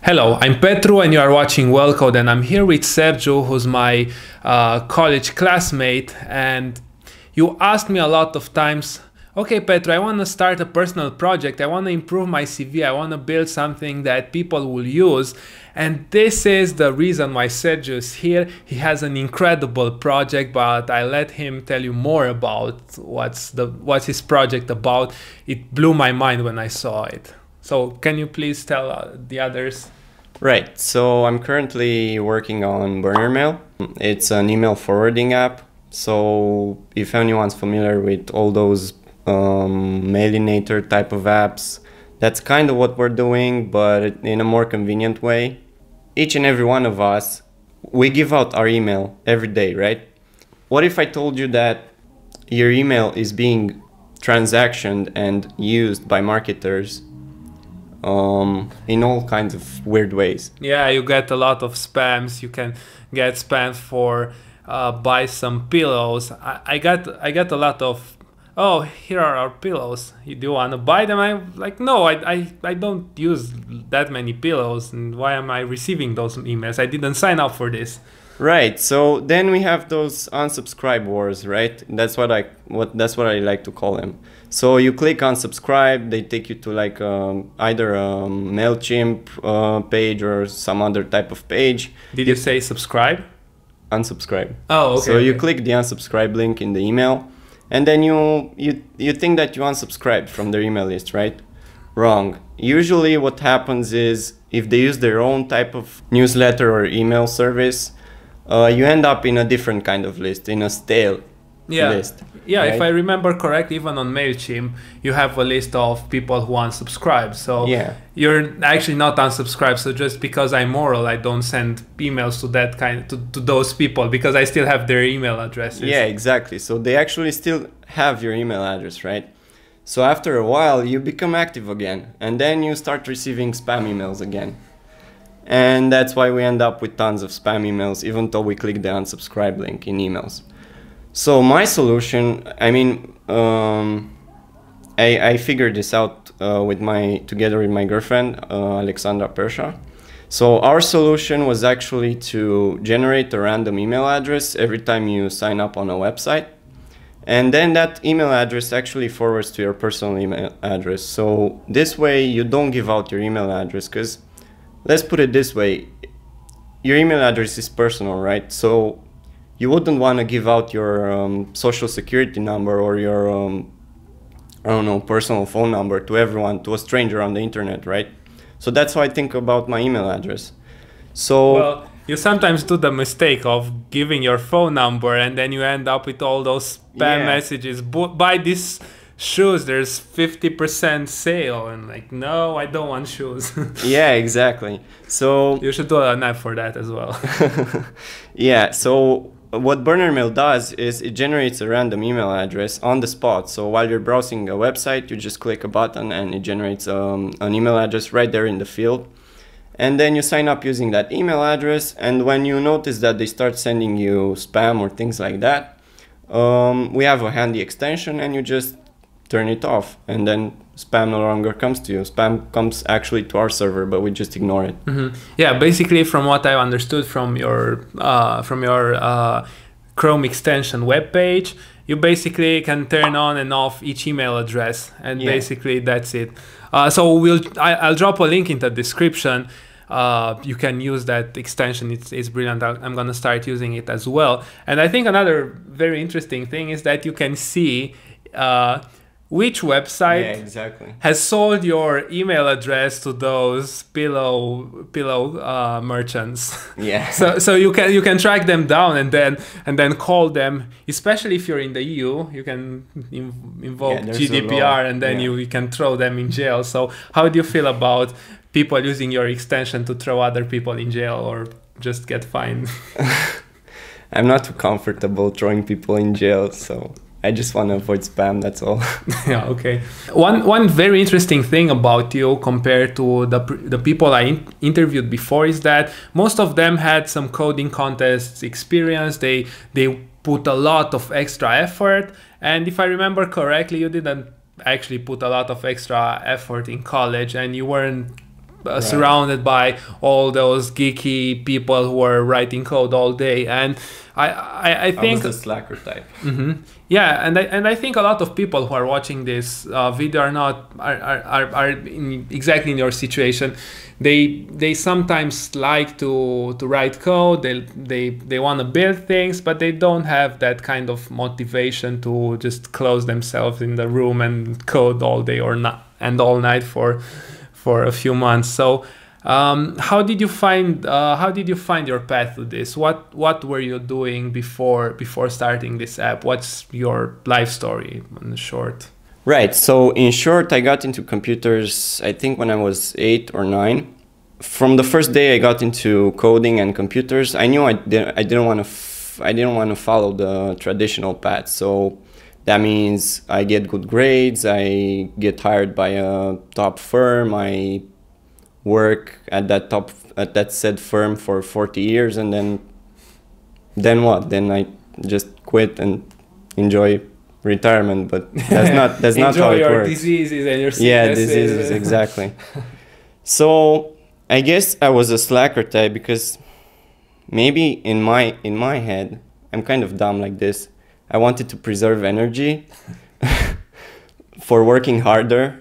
Hello, I'm Petru and you are watching WellCode, and I'm here with Sergiu, who's my college classmate. And you asked me a lot of times, okay Petru, I want to start a personal project, I want to improve my CV, I want to build something that people will use. And this is the reason why Sergiu is here. He has an incredible project, but I let him tell you more about what's his project about. It blew my mind when I saw it. So can you please tell the others? Right, so I'm currently working on Burnermail. It's an email forwarding app. So if anyone's familiar with all those mailinator type of apps, that's kind of what we're doing, but in a more convenient way. Each and every one of us, we give out our email every day, right? What if I told you that your email is being transactioned and used by marketers in all kinds of weird ways? Yeah, you get a lot of spams. You can get spam for buy some pillows. I got a lot of, oh, here are our pillows. Do you want to buy them? I'm like, no, I don't use that many pillows, and why am I receiving those emails? I didn't sign up for this. Right. So then we have those unsubscribe wars, right? That's what I like to call them. So you click unsubscribe, they take you to like either a MailChimp page or some other type of page. Did you say subscribe? Unsubscribe. Oh, okay. So you click the unsubscribe link in the email, and then you think that you unsubscribed from their email list, right? Wrong. Usually what happens is if they use their own type of newsletter or email service, you end up in a different kind of list, in a stale list. Yeah, right? If I remember correctly, even on MailChimp, you have a list of people who unsubscribe. So yeah, you're actually not unsubscribed. So just because I'm moral, I don't send emails to that to those people because I still have their email addresses. Yeah, exactly. So they actually still have your email address, right? So after a while, you become active again, and then you start receiving spam emails again. And that's why we end up with tons of spam emails, even though we click the unsubscribe link in emails. So my solution, I mean, I figured this out together with my girlfriend, Alexandra Persha. So our solution was actually to generate a random email address every time you sign up on a website. And then that email address actually forwards to your personal email address. So this way you don't give out your email address, because let's put it this way, your email address is personal, right? So you wouldn't want to give out your social security number or your, I don't know, personal phone number to everyone, to a stranger on the internet, right? So that's how I think about my email address. So, well, you sometimes do the mistake of giving your phone number and then you end up with all those spam messages. Buy this shoes, there's 50% sale, and like, no, I don't want shoes. yeah, exactly. So you should do an app for that as well. Yeah, so what Burnermail does is it generates a random email address on the spot. So while you're browsing a website, you just click a button and it generates an email address right there in the field. And then you sign up using that email address, and when you notice that they start sending you spam or things like that, we have a handy extension, and you just turn it off, and then spam no longer comes to you. Spam comes actually to our server, but we just ignore it. Mm-hmm. Yeah, basically from what I understood from your Chrome extension web page, you basically can turn on and off each email address, and basically that's it. So I'll drop a link in the description. You can use that extension. It's brilliant. I'm gonna start using it as well. And I think another very interesting thing is that you can see which website has sold your email address to those pillow merchants. Yeah. So you can track them down and then call them. Especially if you're in the EU, you can invoke GDPR, and then you can throw them in jail. So how do you feel about people using your extension to throw other people in jail or just get fined? I'm not too comfortable throwing people in jail, so I just want to avoid spam, that's all. Yeah, okay. One very interesting thing about you compared to the people I interviewed before is that most of them had some coding contests experience. They put a lot of extra effort, and if I remember correctly, you didn't actually put a lot of extra effort in college, and you weren't surrounded by all those geeky people who are writing code all day. And I think I was the slacker type. yeah, and I think a lot of people who are watching this video are exactly in your situation. They sometimes like to write code. They want to build things, but they don't have that kind of motivation to just close themselves in the room and code all day or not and all night for a few months. So how did you find your path to this? What were you doing before starting this app? What's your life story in short? Right. So in short, I got into computers, I think when I was 8 or 9. From the first day I got into coding and computers, I knew I didn't want to follow the traditional path. So that means I get good grades, I get hired by a top firm, I work at that said firm for 40 years, and then what? Then I just quit and enjoy retirement, but that's not how it works. Enjoy your diseases and your sicknesses. Yeah, diseases, exactly. So I guess I was a slacker type because maybe in my head, I'm kind of dumb like this. I wanted to preserve energy for working harder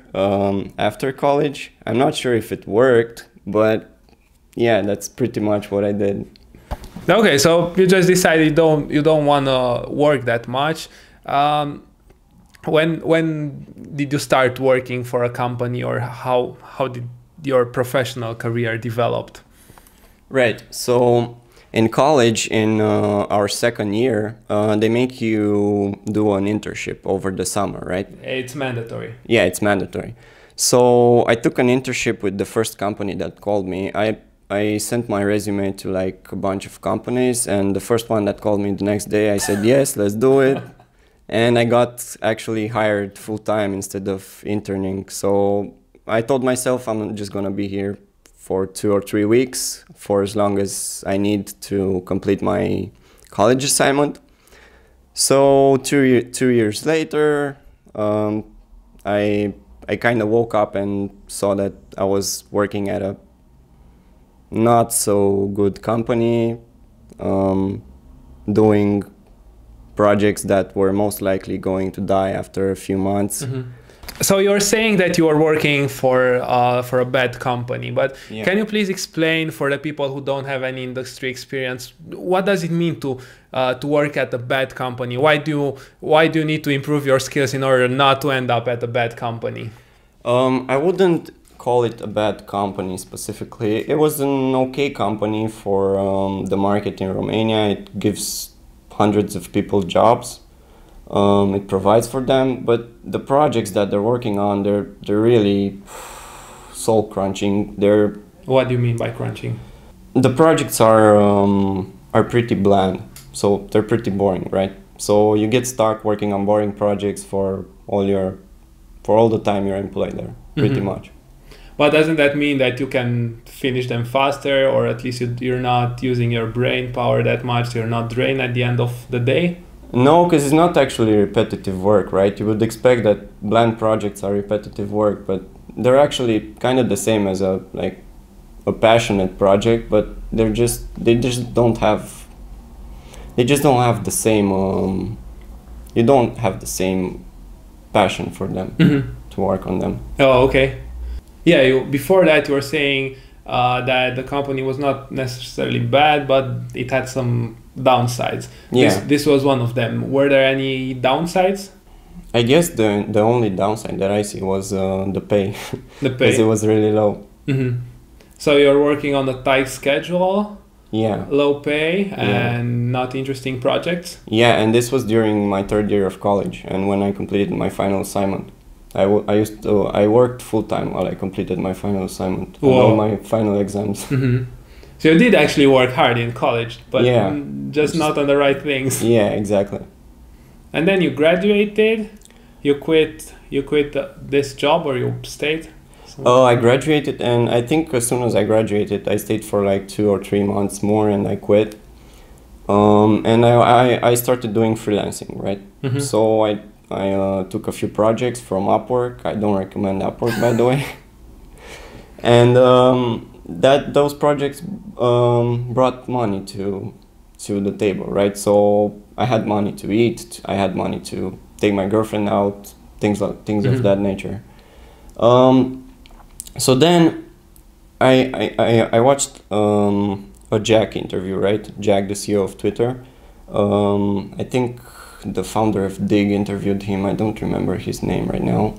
after college. I'm not sure if it worked, but yeah, that's pretty much what I did. Okay, so you just decided you don't want to work that much. When did you start working for a company, or how did your professional career developed? Right. So in college, in our second year, they make you do an internship over the summer, right? It's mandatory. Yeah, it's mandatory. So I took an internship with the first company that called me. I sent my resume to like a bunch of companies, and the first one that called me the next day, I said, yes, let's do it. And I got actually hired full-time instead of interning. So I told myself I'm just going to be here for 2 or 3 weeks, for as long as I need to complete my college assignment. So two years later, I kind of woke up and saw that I was working at a not so good company, doing projects that were most likely going to die after a few months. Mm-hmm. So you're saying that you are working for a bad company, but yeah. Can you please explain for the people who don't have any industry experience, what does it mean to work at a bad company? Why do you need to improve your skills in order not to end up at a bad company? I wouldn't call it a bad company specifically. It was an okay company for the market in Romania. It gives hundreds of people jobs. It provides for them, but the projects that they're working on, they're really soul crunching. What do you mean by crunching? The projects are pretty bland, so they're pretty boring, right? So you get stuck working on boring projects for all the time you're employed there, pretty Mm-hmm. much. But doesn't that mean that you can finish them faster, or at least you're not using your brain power that much, so you're not drained at the end of the day? No, because it's not actually repetitive work, right? You would expect that bland projects are repetitive work, but they're actually kind of the same as a passionate project, but they just don't have the same you don't have the same passion for them Mm-hmm. to work on them. Oh, okay. Yeah, before that you were saying that the company was not necessarily bad, but it had some downsides. Yeah. This was one of them. Were there any downsides? I guess the only downside that I see was the pay. The pay. Because it was really low. Mm-hmm. So you're working on a tight schedule, Yeah. low pay, and not interesting projects? Yeah, and this was during my third year of college, and when I completed my final assignment. I worked full-time while I completed my final assignment and all my final exams. Mm-hmm. So you did actually work hard in college, but yeah, just not on the right things. Yeah, exactly. And then you graduated, you quit this job, or you stayed? Oh, I graduated, and I think as soon as I graduated, I stayed for like 2 or 3 months more, and I quit. And I started doing freelancing, right? Mm-hmm. So I took a few projects from Upwork. I don't recommend Upwork, by the way. And those projects brought money to the table, right? So I had money to eat, I had money to take my girlfriend out, things of that nature. So then I watched a Jack interview, right? Jack, the CEO of Twitter. I think the founder of Dig interviewed him. I don't remember his name right now.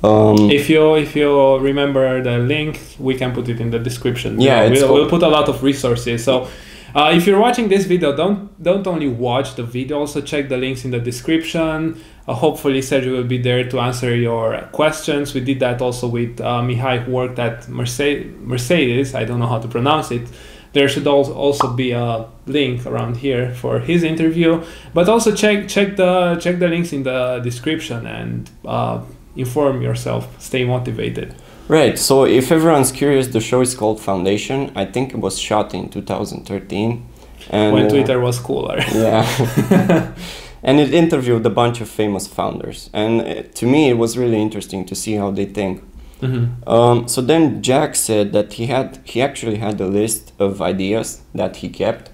If you remember the link, we can put it in the description. Yeah, we'll put a lot of resources. So if you're watching this video, don't only watch the video, also check the links in the description. Hopefully Sergiu will be there to answer your questions. We did that also with Mihai, who worked at Mercedes. I don't know how to pronounce it. There should also be a link around here for his interview. But also check the links in the description and inform yourself. Stay motivated. Right, so if everyone's curious, the show is called Foundation. I think it was shot in 2013. And, when Twitter was cooler. Yeah. And it interviewed a bunch of famous founders. And to me, it was really interesting to see how they think. So then Jack said that he actually had a list of ideas that he kept.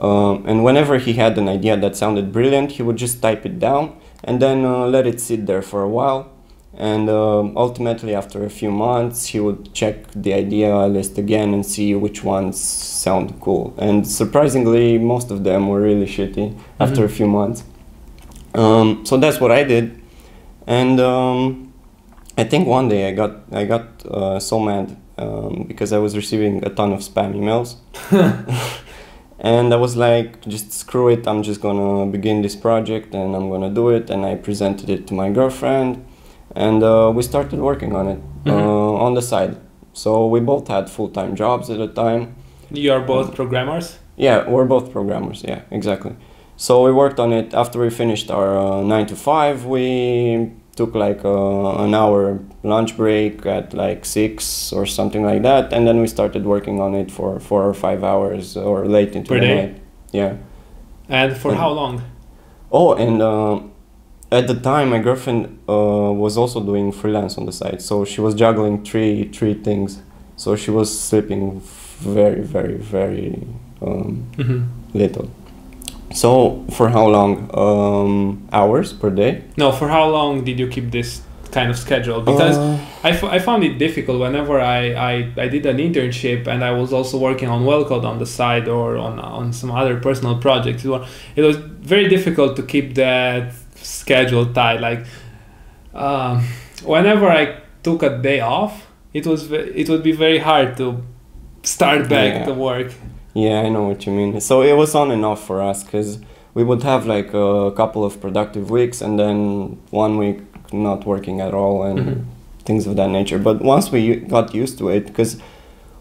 And whenever he had an idea that sounded brilliant, he would just type it down and then let it sit there for a while. And ultimately, after a few months, he would check the idea list again and see which ones sound cool. And surprisingly, most of them were really shitty after a few months. So that's what I did. And I think one day I got so mad because I was receiving a ton of spam emails. And I was like, just screw it, I'm just gonna begin this project and I'm gonna do it. And I presented it to my girlfriend. And we started working on it on the side. So we both had full-time jobs at the time. You are both programmers? Yeah, we're both programmers, yeah, exactly. So we worked on it. After we finished our 9 to 5, we took like an hour lunch break at like 6 or something like that. And then we started working on it for 4 or 5 hours or late into the night. Yeah. And for how long? Oh, and at the time, my girlfriend was also doing freelance on the side, so she was juggling three things. So she was sleeping very, very, very little. So for how long? Hours per day? No, for how long did you keep this kind of schedule? Because I found it difficult whenever I did an internship and I was also working on WellCode on the side or on some other personal projects. It was very difficult to keep that schedule tight. Like whenever I took a day off, it would be very hard to start back to work. Yeah, I know what you mean. So it was on and off for us because we would have like a couple of productive weeks and then 1 week not working at all and things of that nature. But once we got used to it, because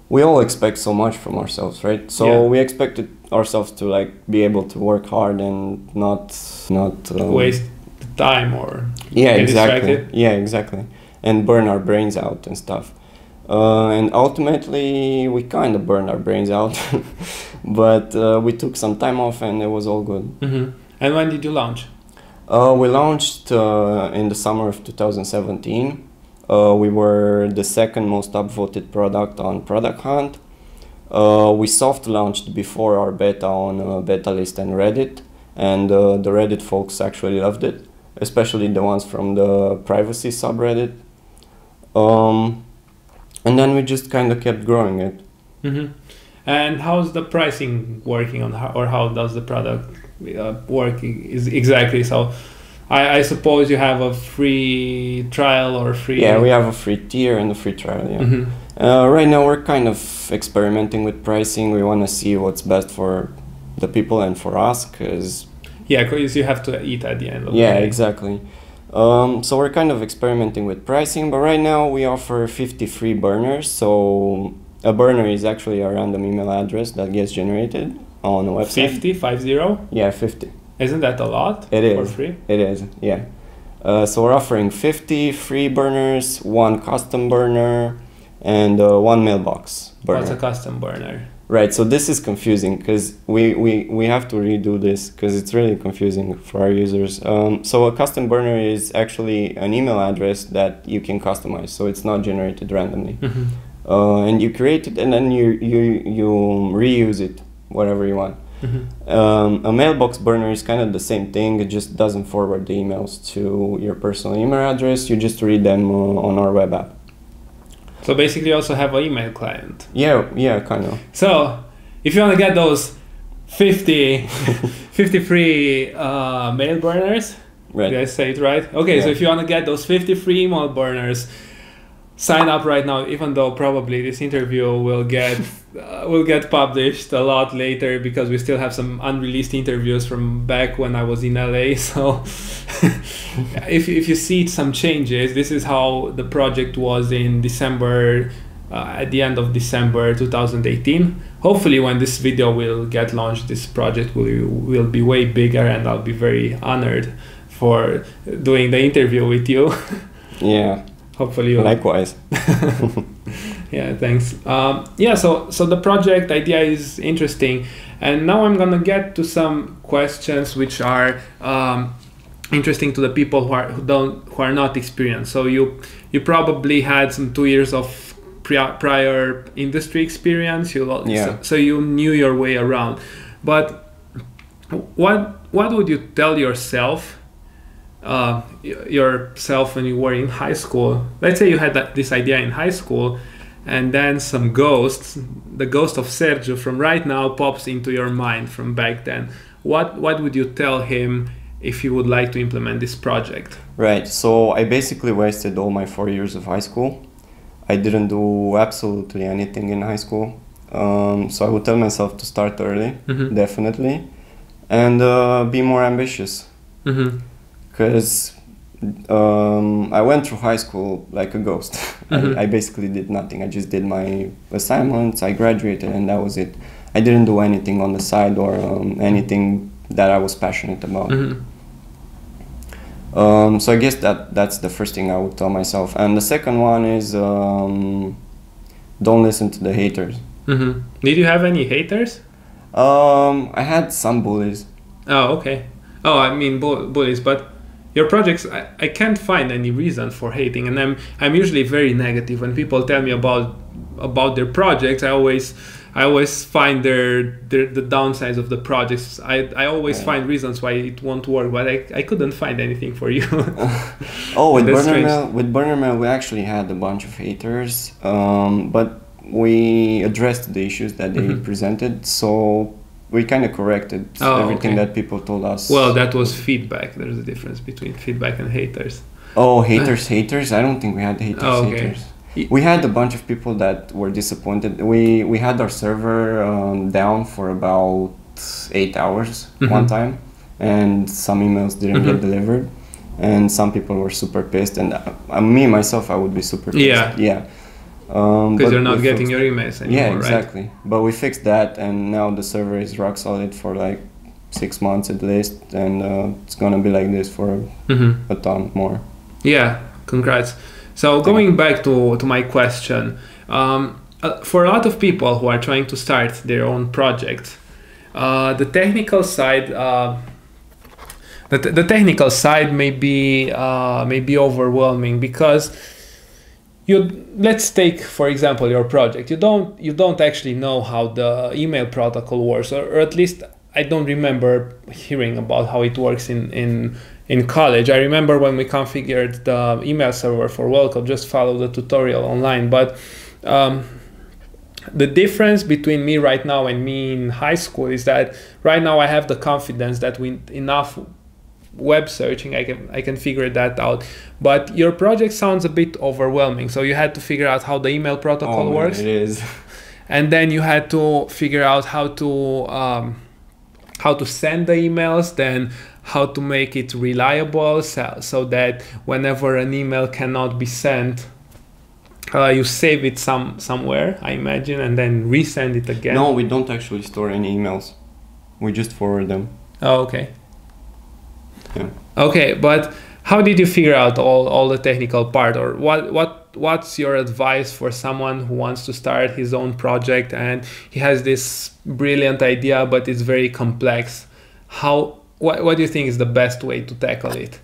we all expect so much from ourselves, right? So we expected ourselves to like be able to work hard and not waste time or get exactly distracted. Yeah, exactly, and burn our brains out and stuff. And ultimately we kind of burned our brains out, but we took some time off and it was all good. And when did you launch? We launched in the summer of 2017. We were the second most upvoted product on Product Hunt. We soft launched before our beta on Beta List and Reddit, and the Reddit folks actually loved it, especially the ones from the privacy subreddit. And then we just kind of kept growing it. And how's the pricing working on, or how does the product work exactly? So I suppose you have a free trial or free... Yeah, we have a free tier and a free trial, yeah. Right now we're kind of experimenting with pricing. We want to see what's best for the people and for us, because... Yeah, because you have to eat at the end of the day. Yeah, exactly. So we're kind of experimenting with pricing, but right now we offer 50 free burners. So a burner is actually a random email address that gets generated on a website. 50? 50? Yeah, 50. Isn't that a lot? It is. For free? It is, yeah. So we're offering 50 free burners, 1 custom burner, and 1 mailbox burner. What's a custom burner? Right, so this is confusing because we have to redo this because it's really confusing for our users. So a custom burner is actually an email address that you can customize, so it's not generated randomly. and you create it, and then you reuse it whatever you want. A mailbox burner is kind of the same thing. It just doesn't forward the emails to your personal email address. You just read them on our web app. So basically you also have an email client. Yeah, kind of. So if you want to get those 50 free mail burners, Right. did I say it right? Okay, so if you want to get those 50 free email burners, sign up right now, even though probably this interview will get published a lot later, because we still have some unreleased interviews from back when I was in LA. So if you see some changes, this is how the project was in December, at the end of December 2018. Hopefully when this video will get launched, this project will be way bigger, and I'll be very honored for doing the interview with you. Yeah. Hopefully you likewise. Yeah, thanks. So the project idea is interesting, and now I'm gonna get to some questions which are interesting to the people who are not experienced. So you probably had some 2 years of prior industry experience. So you knew your way around. But what would you tell yourself when you were in high school? Let's say you had this idea in high school, and then the ghost of Sergiu from right now pops into your mind from back then. What would you tell him if you would like to implement this project? Right, so I basically wasted all my 4 years of high school. I didn't do absolutely anything in high school. So I would tell myself to start early, definitely, and be more ambitious. Because I went through high school like a ghost. I basically did nothing. I just did my assignments, I graduated, and that was it. I didn't do anything on the side or anything that I was passionate about. So I guess that's the first thing I would tell myself. And the second one is don't listen to the haters. Did you have any haters? I had some bullies. Oh, okay. Oh, I mean bullies, but your projects, I can't find any reason for hating, and I'm usually very negative when people tell me about their projects. I always find the downsides of the projects. I always find reasons why it won't work, but I couldn't find anything for you. With Burnermail we actually had a bunch of haters, but we addressed the issues that they presented, so we kind of corrected everything that people told us. Well, that was feedback. There's a difference between feedback and haters. Oh, haters? I don't think we had haters. We had a bunch of people that were disappointed. We had our server down for about 8 hours one time, and some emails didn't get delivered, and some people were super pissed, and me myself, I would be super pissed. Yeah. Because you're not getting your emails anymore, yeah, exactly. Right? But we fixed that, and now the server is rock solid for like 6 months at least, and it's gonna be like this for a ton more. Yeah, congrats. So going back to my question, for a lot of people who are trying to start their own project, the technical side, the technical side may be overwhelming, because let's take for example your project. You don't actually know how the email protocol works, or at least I don't remember hearing about how it works in college. I remember when we configured the email server for WellCode, just follow the tutorial online. But the difference between me right now and me in high school is that right now I have the confidence that with enough web searching I can figure that out. But your project sounds a bit overwhelming. So you had to figure out how the email protocol works. It is. And then you had to figure out how to send the emails, then how to make it reliable, so that whenever an email cannot be sent, you save it somewhere, I imagine, and then resend it again. No, we don't actually store any emails. We just forward them. Oh, okay. Yeah. Okay, but how did you figure out all the technical part, or what's your advice for someone who wants to start his own project and he has this brilliant idea but it's very complex? What do you think is the best way to tackle it?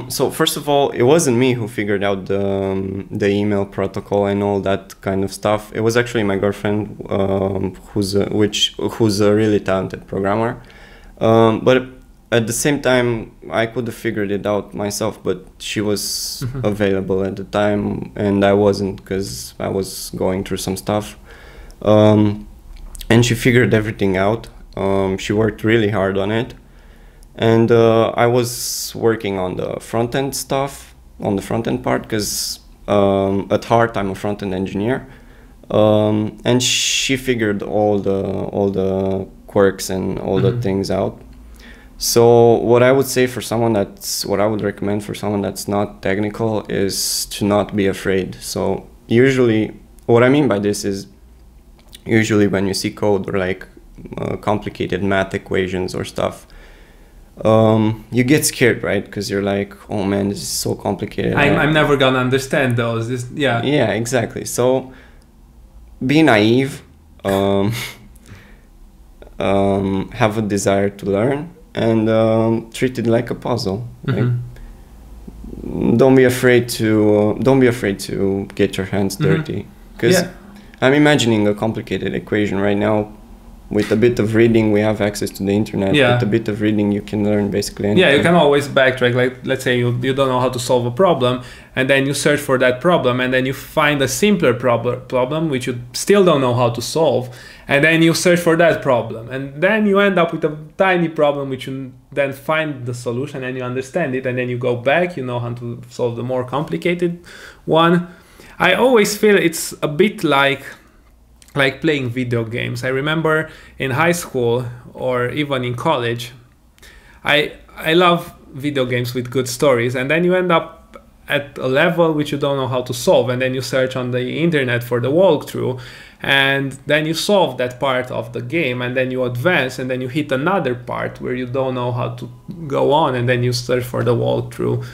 So first of all, it wasn't me who figured out the email protocol and all that kind of stuff. It was actually my girlfriend, who's a really talented programmer. But at the same time, I could have figured it out myself, but she was available at the time, and I wasn't, because I was going through some stuff. And she figured everything out. She worked really hard on it. And I was working on the front-end stuff, on the front-end part, because at heart I'm a front-end engineer. And she figured all the quirks and all the things out. So what I would recommend for someone that's not technical is to not be afraid. So usually, what I mean by this is, usually when you see code or like complicated math equations or stuff, you get scared, right? Because you're like, oh man, this is so complicated. I'm never gonna understand those. Yeah, exactly. So be naive, have a desire to learn, and treat it like a puzzle. Like, don't be afraid to get your hands dirty, because I'm imagining a complicated equation right now. With a bit of reading, we have access to the internet. With a bit of reading, you can learn basically anything. Yeah, you can always backtrack. Like, let's say you don't know how to solve a problem, and then you search for that problem, and then you find a simpler problem which you still don't know how to solve, and then you search for that problem, and then you end up with a tiny problem which you then find the solution, and you understand it, and then you go back, you know how to solve the more complicated one. I always feel it's a bit like playing video games. I remember in high school or even in college, I love video games with good stories, and then you end up at a level which you don't know how to solve, and then you search on the internet for the walkthrough, and then you solve that part of the game, and then you advance, and then you hit another part where you don't know how to go on, and then you search for the walkthrough.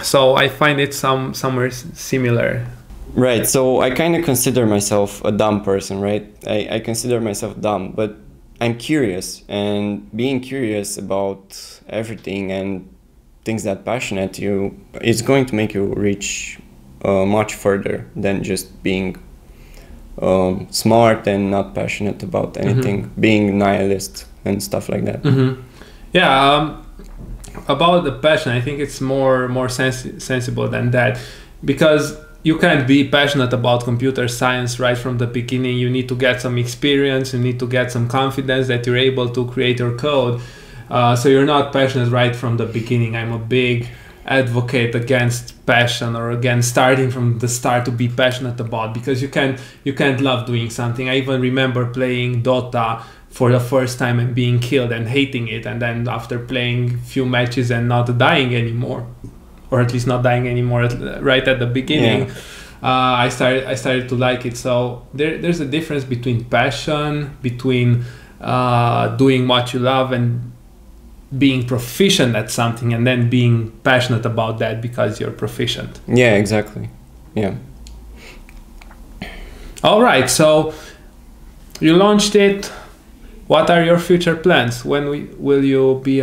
So I find it somewhere similar. Right, so I kind of consider myself a dumb person, right? I consider myself dumb, but I'm curious, and being curious about everything and things that passionate you is going to make you reach much further than just being smart and not passionate about anything, being nihilist and stuff like that. Yeah, about the passion, I think it's more sensible than that, because you can't be passionate about computer science right from the beginning. You need to get some experience, you need to get some confidence that you're able to create your code. So you're not passionate right from the beginning. I'm a big advocate against passion, or against starting from the start to be passionate about, because you can't love doing something. I even remember playing Dota for the first time and being killed and hating it, and then after playing a few matches and not dying anymore, or at least not dying anymore right at the beginning, I started to like it. So there's a difference between passion, between doing what you love and being proficient at something, and then being passionate about that because you're proficient. Yeah, exactly. Yeah. All right, so you launched it. What are your future plans? When will you be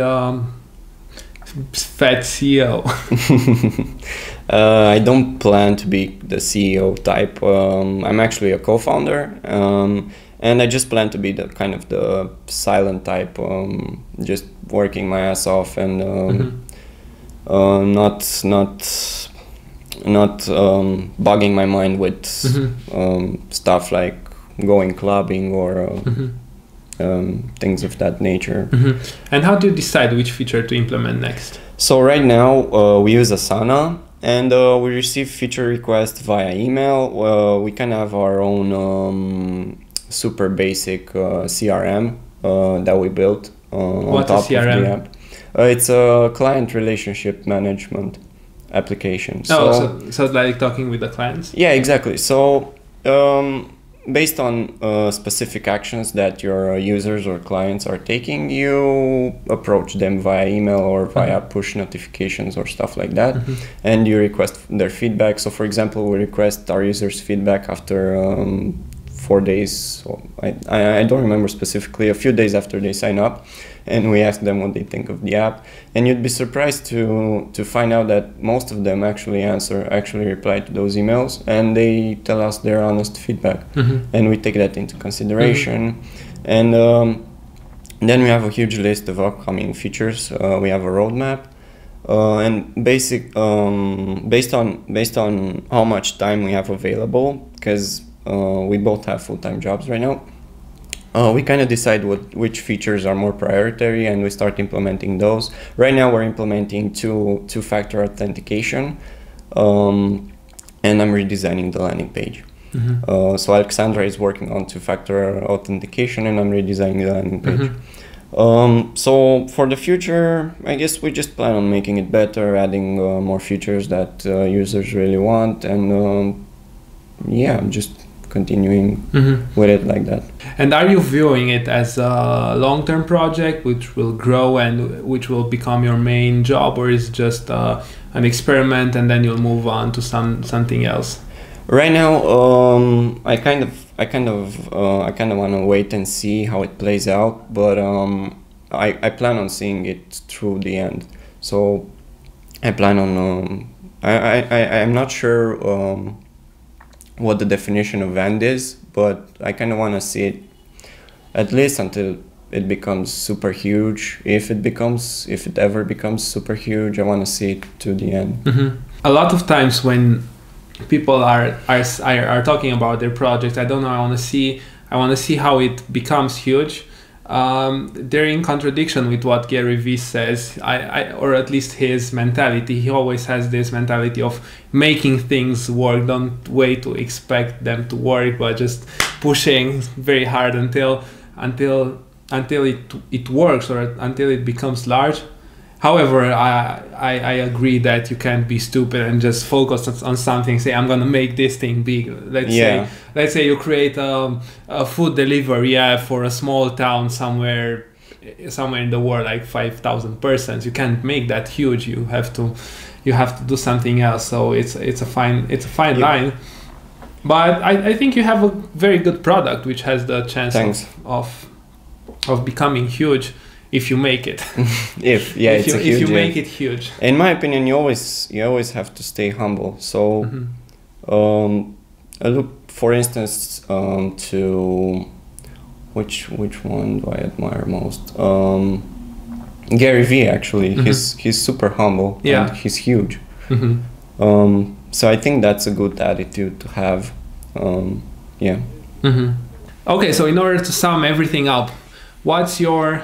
fat CEO? I don't plan to be the CEO type. I'm actually a co-founder, and I just plan to be the kind of the silent type, just working my ass off and not bugging my mind with stuff like going clubbing or things of that nature. And how do you decide which feature to implement next? So right now we use Asana, and we receive feature requests via email. We can have our own super basic CRM that we built on top of the app. It's a client relationship management application. So like talking with the clients? Yeah, exactly. So based on specific actions that your users or clients are taking, you approach them via email or via push notifications or stuff like that, and you request their feedback. So for example, we request our users feedback after 4 days, so I don't remember specifically, a few days after they sign up, and we ask them what they think of the app. And you'd be surprised to find out that most of them actually reply to those emails, and they tell us their honest feedback, and we take that into consideration. And then we have a huge list of upcoming features. We have a roadmap. And based on how much time we have available, because we both have full-time jobs right now, we kind of decide which features are more priority, and we start implementing those. Right now we're implementing two-factor authentication, and I'm redesigning the landing page. So Alexandra is working on two-factor authentication, and I'm redesigning the landing page. So for the future, I guess we just plan on making it better, adding more features that users really want, and yeah, just continuing with it like that. And are you viewing it as a long-term project which will grow and which will become your main job, or is it just an experiment and then you'll move on to something else? Right now, I kind of want to wait and see how it plays out, but I plan on seeing it through the end. So I plan on I'm not sure what the definition of end is, but I kind of want to see it at least until it becomes super huge. If it ever becomes super huge, I want to see it to the end. A lot of times when people are talking about their project, I don't know, I want to see how it becomes huge. They're in contradiction with what Gary Vee says, or at least his mentality. He always has this mentality of making things work. Don't wait to expect them to work, but just pushing very hard until it works, or until it becomes large. However, I agree that you can't be stupid and just focus on something. Say, I'm gonna make this thing big. Let's say you create a food delivery app for a small town somewhere in the world, like 5,000 persons. You can't make that huge. You have to do something else. So it's a fine line. But I think you have a very good product which has the chance of becoming huge. If you make it, if you make it huge. In my opinion, you always have to stay humble. So, I look, for instance, to which one do I admire most? Gary Vee, actually. He's super humble. Yeah, and he's huge. So I think that's a good attitude to have. Okay, so in order to sum everything up, what's your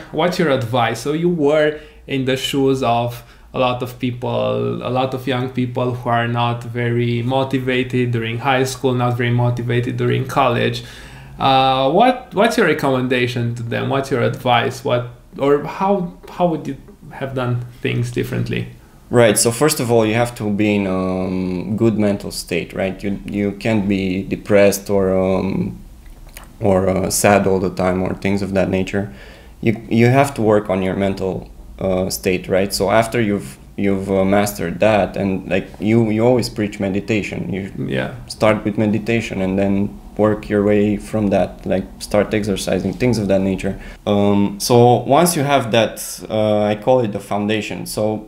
advice? So you were in the shoes of a lot of young people who are not very motivated during high school, not very motivated during college. What's your recommendation to them? What's your advice? How would you have done things differently? Right. So first of all, you have to be in a good mental state, right? You can't be depressed or sad all the time or things of that nature. You have to work on your mental state, right? So after you've mastered that, and like you always preach meditation. You start with meditation and then work your way from that, like start exercising, things of that nature. So once you have that, I call it the foundation. So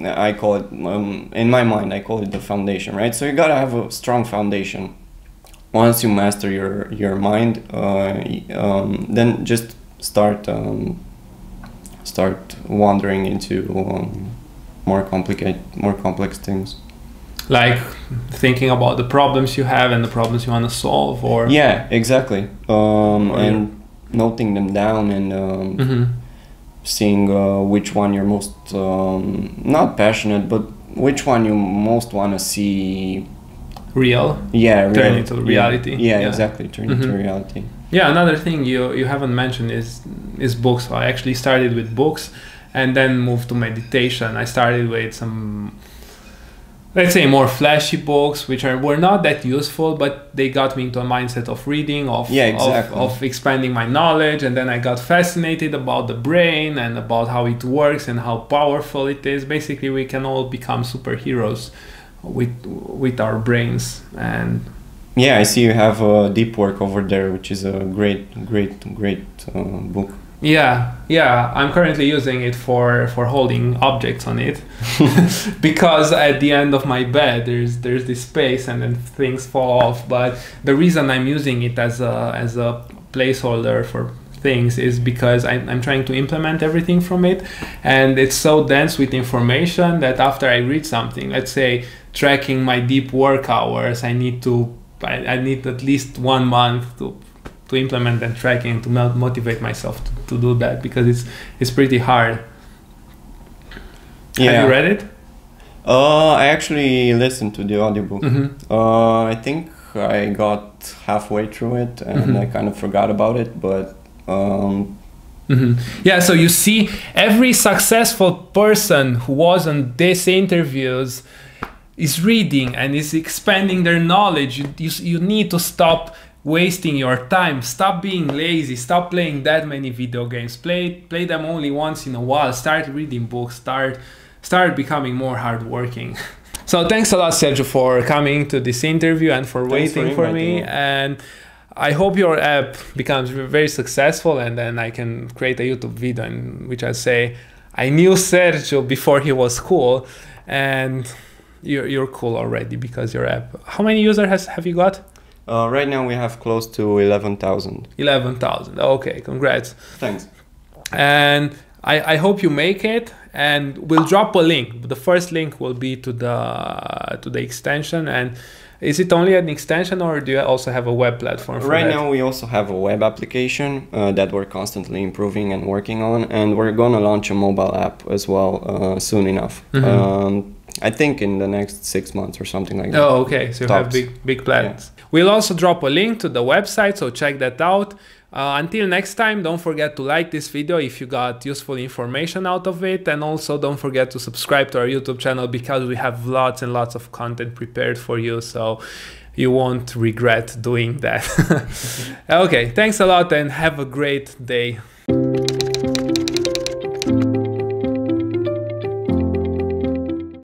I call it, in my mind, I call it the foundation, right? So you gotta have a strong foundation. Once you master your mind, then just start wandering into more complex things. Like thinking about the problems you have and the problems you want to solve, or yeah, exactly. And noting them down and seeing which one you're most not passionate, but which one you most want to see real. Turn into reality. Yeah, exactly. Turn into reality. Yeah, another thing you haven't mentioned is books. So I actually started with books and then moved to meditation. I started with some, let's say, more flashy books, which were not that useful, but they got me into a mindset of reading, of expanding my knowledge. And then I got fascinated about the brain and about how it works and how powerful it is. Basically, we can all become superheroes with our brains. And Yeah, I see you have Deep Work over there, which is a great book. Yeah, yeah, I'm currently using it for holding objects on it because at the end of my bed there's this space and then things fall off. But the reason I'm using it as a placeholder for things is because I'm trying to implement everything from it, and it's so dense with information that after I read something, let's say tracking my deep work hours, I need at least 1 month to implement and tracking to motivate myself to do that, because it's pretty hard. Yeah. Have you read it? I actually listened to the audiobook. I think I got halfway through it and I kind of forgot about it, but yeah, so you see, every successful person who was on these interviews is reading and is expanding their knowledge. You need to stop wasting your time, stop being lazy, stop playing that many video games, play them only once in a while, start reading books, start becoming more hardworking. So thanks a lot, Sergiu, for coming to this interview and for waiting for me. And I hope your app becomes very successful, and then I can create a YouTube video in which I say I knew Sergiu before he was cool, and you're cool already because your app. How many users have you got? Right now we have close to 11,000. 11,000. Okay, congrats. Thanks. And I hope you make it, and we'll drop a link. The first link will be to the extension. And is it only an extension, or do you also have a web platform for Right that? now we also have a web application that we're constantly improving and working on, and we're going to launch a mobile app as well soon enough. I think in the next 6 months or something like that. Oh, okay. So you have big plans. Yeah. We'll also drop a link to the website, so check that out. Until next time, don't forget to like this video if you got useful information out of it, and also don't forget to subscribe to our YouTube channel, because we have lots and lots of content prepared for you, so you won't regret doing that. Okay, thanks a lot and have a great day.